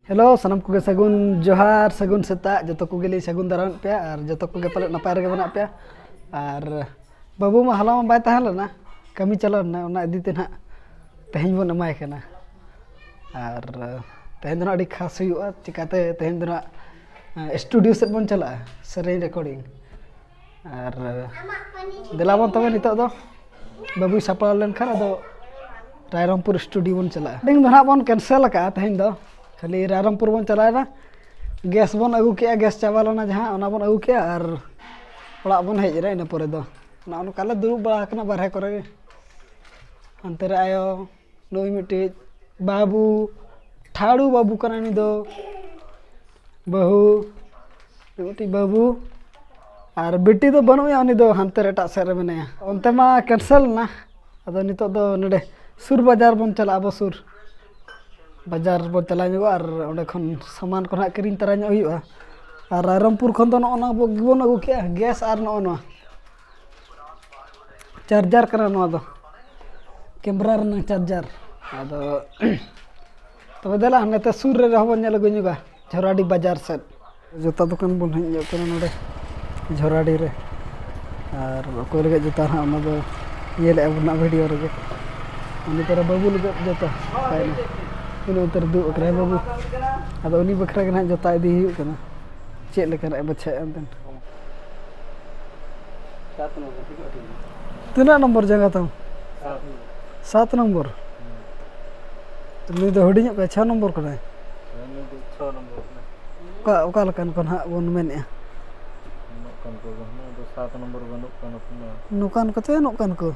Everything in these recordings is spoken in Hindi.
Hello, sanam koge sagun johar, sagun seta, joto koge li sagun daran pe ar joto koge palet napai rege bana pe ar babu mah halam bai tahan lena kami calon na ona idi tin ha teheng bon amai kana ar teheng dona adi khas huyuga chikate teheng dona studio set bon chala sereng recording ar dela bon tobe nitok do babu sapal len khan ado Rairampur studio bon chala ding dona bon cancel ka teheng do खाली रायरंगपुर बन चलाना गैस बन अगू के गैस चावल जहाँ बन अगू के और ओड़ा बन हेजरे इन पर काले दुरुब बड़ा बारहे करे अंते आयो नई मिट्टी बाबू ठाड़ू बाबू कना दो बहु मिट्टी बाबू और बेटी दो बनुया उनी दो हानते एटा सेरे मेनाया अंते मा कैंसल ना अदो नितो दो नडे सुर बाजार बन चला अब सुर बाजार बन चला और ओंडे खन सामान को किरिंग तरा हुआ और रायरंगपुर खन दो नोना बन अगू के गैस और नो चार्जर कना नो दो कैमरा रना चार्जर अदो तबे देला नेते सुर रे रहबन नेल गनुगा झोराडी बाजार सेट जोता दुकान बन हज कना नोडे झोराडी रे और कोई लगे जोता ना ओना दो ये ले बना वीडियो रे उनी तरह बाबू लगे जोता पाइना इन उतर दु अकरे बाबू अदो उनी बखरा के ना जोता इदी हुई कना चेक लेकर बछे अंतन 7 नंबर तीना नंबर जगह तम 7 नंबर तुमने तो हडी पे 6 नंबर कना 6 नंबर का ओका लकन कोन हा बन मेने नोकन को दो 7 नंबर बनु कना नोकन कते नोकन को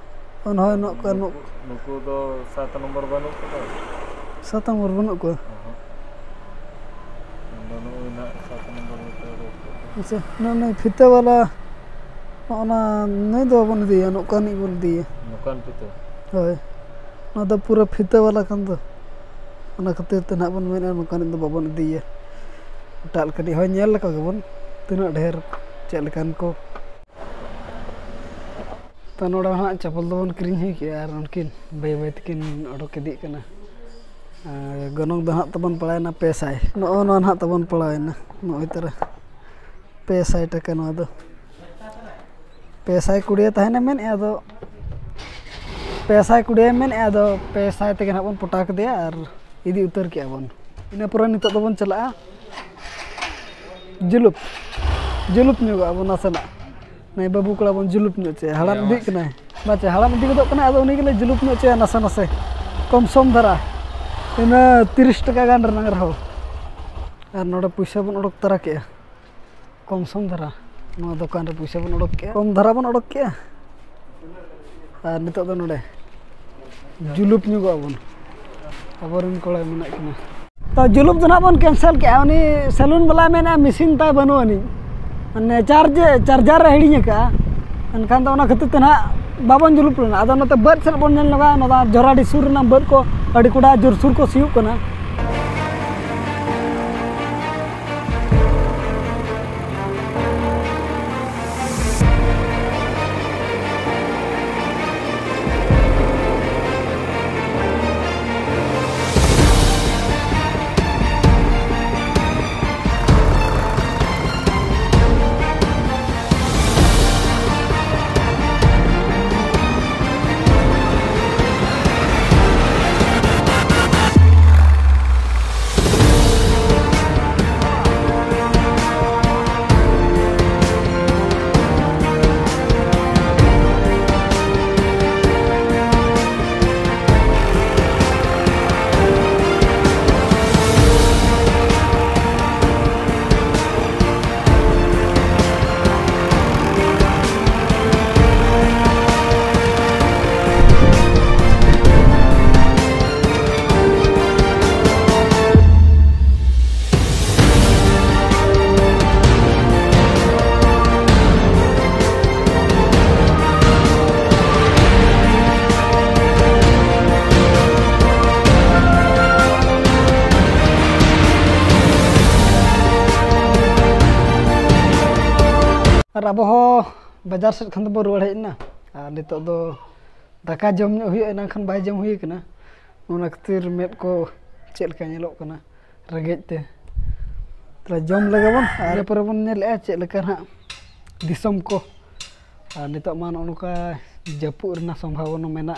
अन होय नोकन नुको दो 7 नंबर बनु को 7 नंबर बनु को अच्छा नहीं फिते वाला ओना नहीं दो बन दिया नोकन ही बोल दिए नोकन फिते होय ना तो पूरा फिते वाला कन दो ओना खातिर त ना बन मेना नोकन दो बाबन दिए टाल कनी होय नेल लका गबन तिना ढेर चलकन को तनोड़ा हाँ चपल दो बन किरिंग है कि यार उनकिन बे बे तकिन ओडोक इदी कना गनों दो हाँ तबन पड़ायना पैसा नो नो हाँ तबन पड़ायना नो तरह पैसा टका नो दो पैसा कुड़िया तहने मेन आदो पैसा कुड़िया मेन आदो पैसा तके ना बन पटाक दिया और इदी उतर के बन इन पूरा नितो दो बन चला जुलुप जुलुप न्यू अब नासना नहीं बाबू कड़ा बन जुलुप न्यू चे हड़ाम दी कना बाचे हड़ाम दी को कना आदो उनी के जुलुप न्यू चे नासा नासे कम सम धरा इन 30 टका गान रंग रहो और नोडे पैसा बन उडक तरा के कम सम धरा नो दुकान रे पैसा बन उडक के कम धरा बन उडक के और नितो दो नोडे जुलुप न्यू गो बन अबरन कोळे मेना कना तो जुलुप जना बन कैंसिल के उनी सैलून वाला मेना मशीन ताय बनो अनि अने चार्जर रे हिडिया का अनखान तो ओना खतिर तना बाबन जुलुप लेना आदो नते बद सेल बन नेल लगा नदा जोराडी सुर ना बद को अडी कुडा जोर सुर को सियु कना और अब बाजार से खन बो रुआड़ हेना और नितो दो दाका जम हुई ना खन बाय जम हुई कना ओना खातिर मेद को चेल का नेलो कना रेंगेज ते तला जम लगे बन आरे पर बन नेले चेक लेका हां दिसम को नितो मा नोका जपुर रना संभावना मेना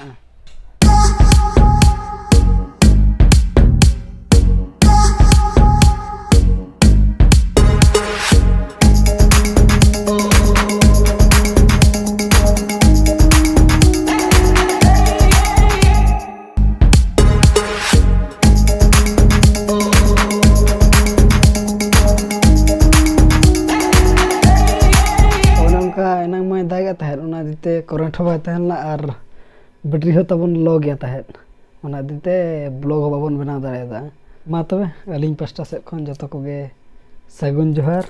दागा तहत उना दिते करंट हो तहना और बैटरी हो तबन लो गया तहत उना दिते ब्लॉग हो बाबन बना दाड़ा मा तबे अलिंग पास्टा से खन जतो कोगे सगुन जोहार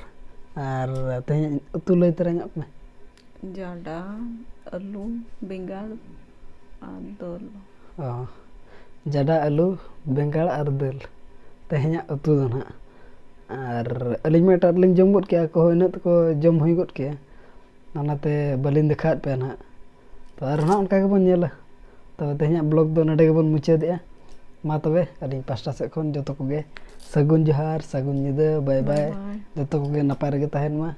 और तेज उतु लई तरह पे जाडा आलू बेंगाड़ और दाल जाडा आलू बेंगाड़ और दाल तेज उतु दो ना और अलिंग में टारलिंग जम गद के को इन को जम हुई गद के नाते बालिन देखा पे ना तो और ना उनका बन नेला तो तेज ब्लॉग दो नडे बन मुचादे मा तबे अलिंग पास्टा से खन जतो कोगे सगुन जोहार सगुन निदा बाय बाय जतो कोगे नपाय रगे तहन मा।